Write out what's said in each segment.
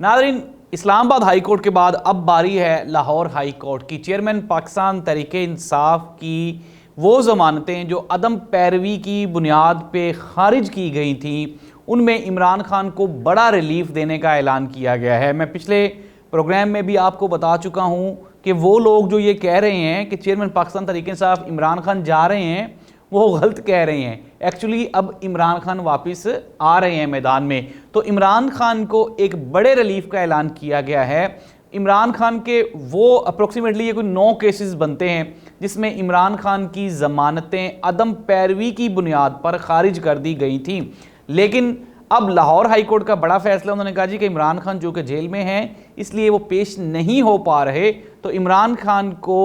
नाज़रीन, Islamabad high court के बाद अब बारी है लाहौर हाई कोर्ट की। चेयरमैन पाकिस्तान तहरीके इंसाफ की वो ज़मानतें जो अदम पैरवी की बुनियाद पे खारिज की गई थी, उनमें इमरान खान को बड़ा रिलीफ देने का ऐलान किया गया है। मैं पिछले प्रोग्राम में भी आपको बता चुका हूँ कि वो लोग जो ये कह रहे हैं कि चेयरमैन पाकिस्तान तहरीके इंसाफ इमरान खान जा रहे हैं, वो गलत कह रहे हैं। एक्चुअली अब इमरान खान वापस आ रहे हैं मैदान में। तो इमरान खान को एक बड़े रिलीफ का ऐलान किया गया है। इमरान खान के वो अप्रोक्सीमेटली ये कोई 9 केसेस बनते हैं जिसमें इमरान खान की ज़मानतें अदम पैरवी की बुनियाद पर खारिज कर दी गई थी। लेकिन अब लाहौर हाई कोर्ट का बड़ा फैसला, उन्होंने कहा जी कि इमरान खान जो कि जेल में हैं इसलिए वो पेश नहीं हो पा रहे, तो इमरान खान को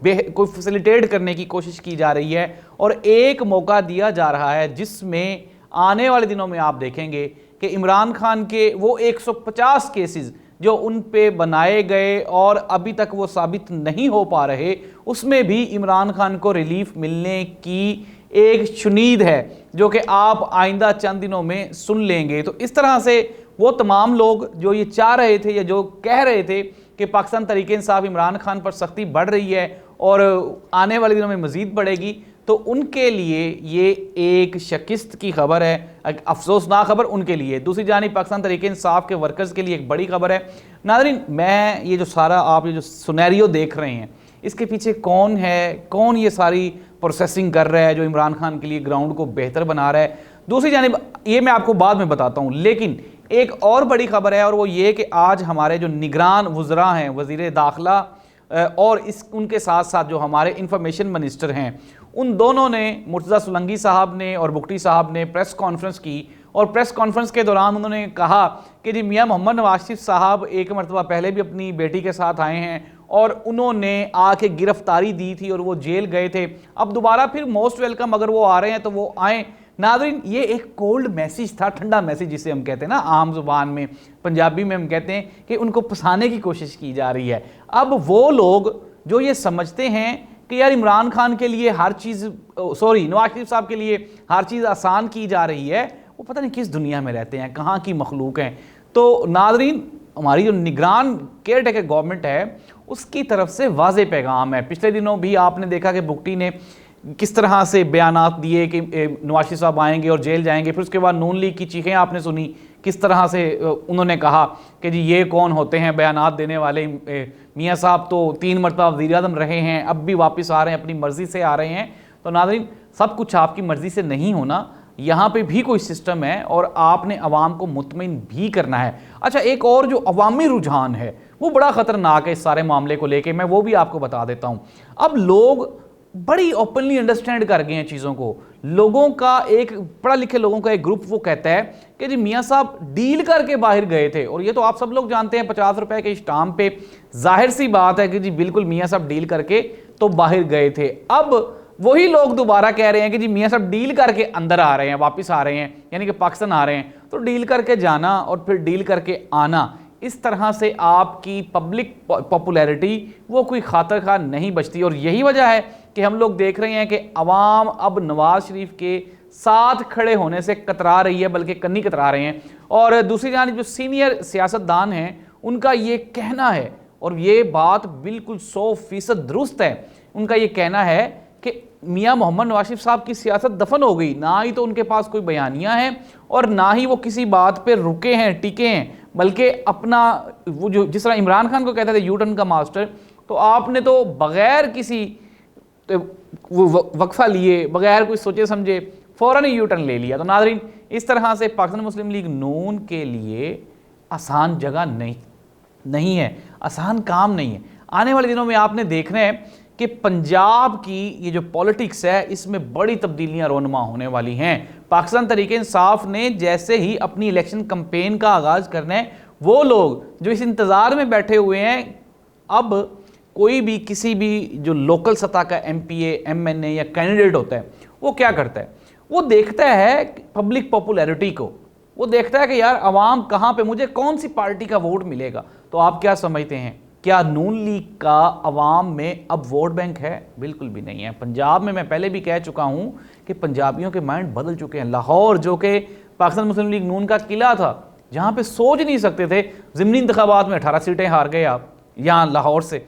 कोई फैसिलिटेट करने की कोशिश की जा रही है और एक मौका दिया जा रहा है जिसमें आने वाले दिनों में आप देखेंगे कि इमरान खान के वो 150 केसेस जो उन पे बनाए गए और अभी तक वो साबित नहीं हो पा रहे, उसमें भी इमरान खान को रिलीफ मिलने की एक शुनीद है जो कि आप आइंदा चंद दिनों में सुन लेंगे। तो इस तरह से वो तमाम लोग जो ये चाह रहे थे या जो कह रहे थे कि पाकिस्तान तहरीके इंसाफ इमरान खान पर सख्ती बढ़ रही है और आने वाले दिनों में मज़ीद बढ़ेगी, तो उनके लिए ये एक शिकस्त की खबर है, एक अफसोसनाक खबर उनके लिए। दूसरी जानिब पाकिस्तान तहरीके इंसाफ के वर्कर्स के लिए एक बड़ी खबर है। नाज़रीन, मैं ये जो सारा आप ये जो सिनेरियो देख रहे हैं, इसके पीछे कौन है, कौन ये सारी प्रोसेसिंग कर रहा है जो इमरान खान के लिए ग्राउंड को बेहतर बना रहा है, दूसरी जानिब ये मैं आपको बाद में बताता हूँ। लेकिन एक और बड़ी खबर है और वो ये कि आज हमारे जो निगरान वज़रा हैं, वज़ीर दाखिला और उनके साथ साथ जो हमारे इंफॉर्मेशन मिनिस्टर हैं, उन दोनों ने, मुर्तज़ा सुलंगी साहब ने और बुगटी साहब ने प्रेस कॉन्फ्रेंस की और प्रेस कॉन्फ्रेंस के दौरान उन्होंने कहा कि जी मियां मोहम्मद नवाज शरीफ साहब एक मरतबा पहले भी अपनी बेटी के साथ आए हैं और उन्होंने आके गिरफ्तारी दी थी और वो जेल गए थे। अब दोबारा फिर मोस्ट वेलकम, अगर वो आ रहे हैं तो वो आएँ। नाज़रीन, ये एक कोल्ड मैसेज था, ठंडा मैसेज जिसे हम कहते हैं ना आम जुबान में, पंजाबी में हम कहते हैं कि उनको फंसाने की कोशिश की जा रही है। अब वो लोग जो ये समझते हैं कि यार इमरान खान के लिए हर चीज़, सॉरी नवाज शरीफ साहब के लिए हर चीज़ आसान की जा रही है, वो पता नहीं किस दुनिया में रहते हैं, कहाँ की मखलूक हैं। तो नाज़रीन, हमारी जो निगरान केयर टेकर गवर्नमेंट है उसकी तरफ से वाज़े पैगाम है। पिछले दिनों भी आपने देखा कि बुगटी ने किस तरह से बयानात दिए कि नवाज शरीफ साहब आएंगे और जेल जाएंगे, फिर उसके बाद नून लीग की चीखें आपने सुनी, किस तरह से उन्होंने कहा कि जी ये कौन होते हैं बयानात देने वाले, मियाँ साहब तो 3 मरतबा वज़ीर आज़म रहे हैं, अब भी वापस आ रहे हैं, अपनी मर्ज़ी से आ रहे हैं। तो नाज़रीन, सब कुछ आपकी मर्ज़ी से नहीं होना, यहाँ पे भी कोई सिस्टम है और आपने अवाम को मुतमईन भी करना है। अच्छा, एक और जो अवामी रुझान है वो बड़ा ख़तरनाक है इस सारे मामले को लेके, मैं वो भी आपको बता देता हूँ। अब लोग बड़ी ओपनली अंडरस्टैंड कर गए हैं चीज़ों को। लोगों का एक पढ़ा लिखे लोगों का एक ग्रुप वो कहता है कि जी मियाँ साहब डील करके बाहर गए थे, और ये तो आप सब लोग जानते हैं 50 रुपए के स्टाम्प पे जाहिर सी बात है कि जी बिल्कुल मियाँ साहब डील करके तो बाहर गए थे। अब वही लोग दोबारा कह रहे हैं कि जी मियाँ साहब डील करके अंदर आ रहे हैं, वापस आ रहे हैं, यानी कि पाकिस्तान आ रहे हैं। तो डील करके जाना और फिर डील करके आना, इस तरह से आपकी पब्लिक पॉपुलैरिटी वो कोई खातर खा नहीं बचती। और यही वजह है कि हम लोग देख रहे हैं कि अवाम अब नवाज शरीफ के साथ खड़े होने से कतरा रही है, बल्कि कन्नी कतरा रहे हैं। और दूसरी जानिब जो सीनियर सियासतदान हैं उनका ये कहना है, और ये बात बिल्कुल 100% दुरुस्त है, उनका ये कहना है कि मियाँ मोहम्मद नवाज शरीफ साहब की सियासत दफन हो गई, ना ही तो उनके पास कोई बयानियाँ हैं और ना ही वो किसी बात पे रुके हैं, टिके हैं, बल्कि अपना वो जो जिस तरह इमरान खान को कहते थे यू टर्न का मास्टर, तो आपने तो बग़ैर किसी वक्फा लिए, बग़ैर कुछ सोचे समझे फ़ौरन ही यू टर्न ले लिया। तो नाज़रीन, इस तरह से पाकिस्तान मुस्लिम लीग नून के लिए आसान जगह नहीं है, आसान काम नहीं है। आने वाले दिनों में आपने देखना है कि पंजाब की ये जो पॉलिटिक्स है इसमें बड़ी तब्दीलियां रोनमा होने वाली हैं। पाकिस्तान तहरीके इंसाफ ने जैसे ही अपनी इलेक्शन कैंपेन का आगाज़ करना है, वो लोग जो इस इंतज़ार में बैठे हुए हैं, अब कोई भी किसी भी जो लोकल सतह का MPA, MNA या कैंडिडेट होता है, वो क्या करता है, वो देखता है पब्लिक पॉपुलैरिटी को, वो देखता है कि यार अवाम कहाँ पे, मुझे कौन सी पार्टी का वोट मिलेगा। तो आप क्या समझते हैं, क्या नून लीग का अवाम में अब वोट बैंक है? बिल्कुल भी नहीं है। पंजाब में मैं पहले भी कह चुका हूं कि पंजाबियों के माइंड बदल चुके हैं। लाहौर जो कि पाकिस्तान मुस्लिम लीग नून का किला था, जहाँ पे सोच नहीं सकते थे। ज़िमनी इंतखाबात में 18 सीटें हार गए आप, यहाँ लाहौर से,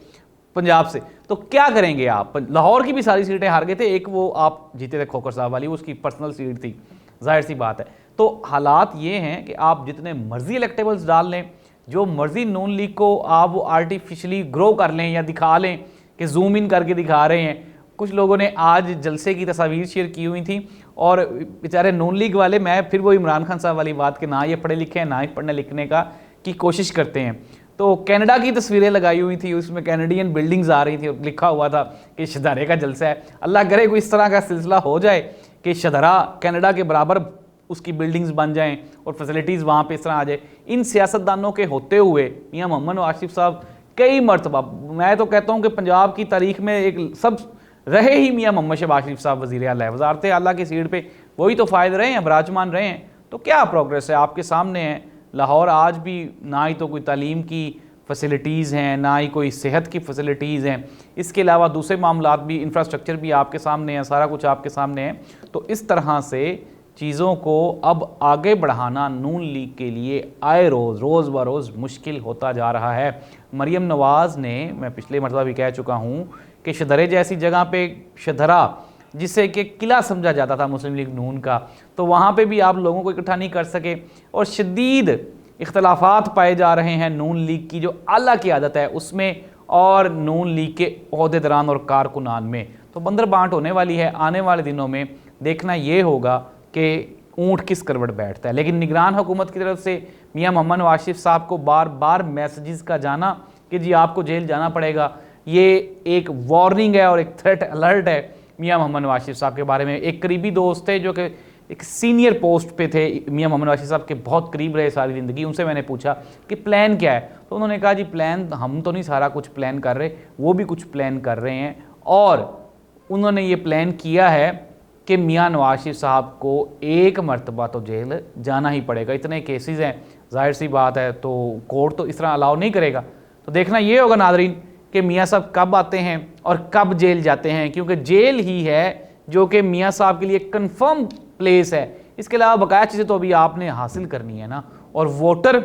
पंजाब से, तो क्या करेंगे आप? लाहौर की भी सारी सीटें हार गए थे, एक वो आप जीते थे खोखर साहब वाली, उसकी पर्सनल सीट थी, जाहिर सी बात है। तो हालात ये हैं कि आप जितने मर्जी इलेक्टेबल्स डाल लें, जो मर्जी नून लीग को आप वो आर्टिफिशली ग्रो कर लें या दिखा लें कि जूम इन करके दिखा रहे हैं। कुछ लोगों ने आज जलसे की तस्वीर शेयर की हुई थी और बेचारे नून लीग वाले, मैं फिर वो इमरान खान साहब वाली बात के ना ये पढ़े लिखे हैं ना ही पढ़ने लिखने का की कोशिश करते हैं। तो कनाडा की तस्वीरें लगाई हुई थी, उसमें कैनेडियन बिल्डिंग्स आ रही थी और लिखा हुआ था कि शदरे का जलसा है। अल्लाह करे कोई इस तरह का सिलसिला हो जाए कि शदरा कनाडा के बराबर उसकी बिल्डिंग्स बन जाएं और फैसिलिटीज़ वहाँ पे इस तरह आ जाए। इन सियासतदानों के होते हुए मियां मोहम्मद आसिफ साहब कई मरतबा, मैं तो कहता हूँ कि पंजाब की तारीख में एक सब रहे ही मियां मोहम्मद शहबाज शरीफ साहब वज़ीर आला, वज़ारत आला की सीट पे वही तो फ़ायद रहे हैं, विराजमान रहे हैं। तो क्या प्रोग्रेस है आपके सामने है। लाहौर आज भी ना ही तो कोई तालीम की फैसिलिटीज़ हैं, ना ही कोई सेहत की फैसिलिटीज़ हैं, इसके अलावा दूसरे मामलात भी, इंफ्रास्ट्रक्चर भी आपके सामने है, सारा कुछ आपके सामने है। तो इस तरह से चीज़ों को अब आगे बढ़ाना नून लीग के लिए आए रोज़ ब रोज़ मुश्किल होता जा रहा है। मरीम नवाज़ ने, मैं पिछले मरतबा भी कह चुका हूँ कि शदरे जैसी जगह पे, शदरा जिसे कि किला समझा जाता था मुस्लिम लीग नून का, तो वहाँ पे भी आप लोगों को इकट्ठा नहीं कर सके और शदीद इख्तलाफात पाए जा रहे हैं नून लीग की जो आला की आदत है उसमें और नून लीग के ओहदेदारान और कारकुनान में। तो बंदर बांट होने वाली है। आने वाले दिनों में देखना ये होगा कि ऊँट किस करवट बैठता है। लेकिन निगरान हुकूमत की तरफ से मियां मोहम्मद आसिफ साहब को बार बार मैसेजेस का जाना कि जी आपको जेल जाना पड़ेगा, ये एक वार्निंग है और एक थ्रेट अलर्ट है मियां मोहम्मद आसिफ साहब के बारे में। एक करीबी दोस्त थे जो कि एक सीनियर पोस्ट पे थे, मियां मोहम्मद आसिफ साहब के बहुत करीब रहे सारी ज़िंदगी, उनसे मैंने पूछा कि प्लान क्या है, तो उन्होंने कहा जी प्लान हम तो नहीं सारा कुछ प्लान कर रहे, वो भी कुछ प्लान कर रहे हैं। और उन्होंने ये प्लान किया है कि मियां नवाज शरीफ साहब को एक मरतबा तो जेल जाना ही पड़ेगा। इतने केसेस हैं, जाहिर सी बात है, तो कोर्ट तो इस तरह अलाउ नहीं करेगा। तो देखना ये होगा नादरीन कि मियां साहब कब आते हैं और कब जेल जाते हैं, क्योंकि जेल ही है जो कि मियां साहब के लिए कंफर्म प्लेस है। इसके अलावा बकाया चीज़ें तो अभी आपने हासिल करनी है ना, और वोटर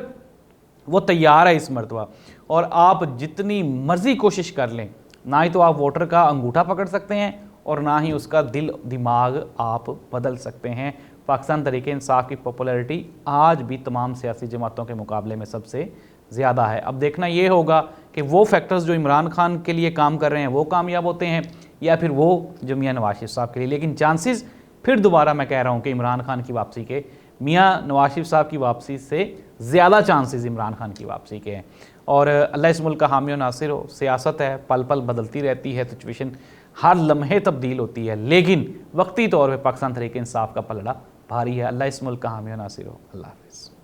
वो तैयार है इस मरतबा। और आप जितनी मर्जी कोशिश कर लें, ना ही तो आप वोटर का अंगूठा पकड़ सकते हैं और ना ही उसका दिल दिमाग आप बदल सकते हैं। पाकिस्तान तहरीक इंसाफ की पॉपुलैरिटी आज भी तमाम सियासी जमातों के मुकाबले में सबसे ज़्यादा है। अब देखना ये होगा कि वो फैक्टर्स जो इमरान खान के लिए काम कर रहे हैं वो कामयाब होते हैं या फिर वो जो मियां नवाज शरीफ साहब के लिए। लेकिन चांसेस फिर दोबारा मैं कह रहा हूँ कि इमरान खान की वापसी के, मियां नवाज शरीफ साहब की वापसी से ज़्यादा चांसेस इमरान खान की वापसी के हैं। और अल्लाह इस मुल्क का हामी और नासिर हो। सियासत है, पल पल बदलती रहती है, सिचुएशन हर लम्हे तब्दील होती है, लेकिन वक्ती तौर पर पाकिस्तान तहरीक इंसाफ का पलड़ा भारी है। अल्लाह इस मुल्क का हामी और नासिर हो। अल्लाह हाफ़िज़।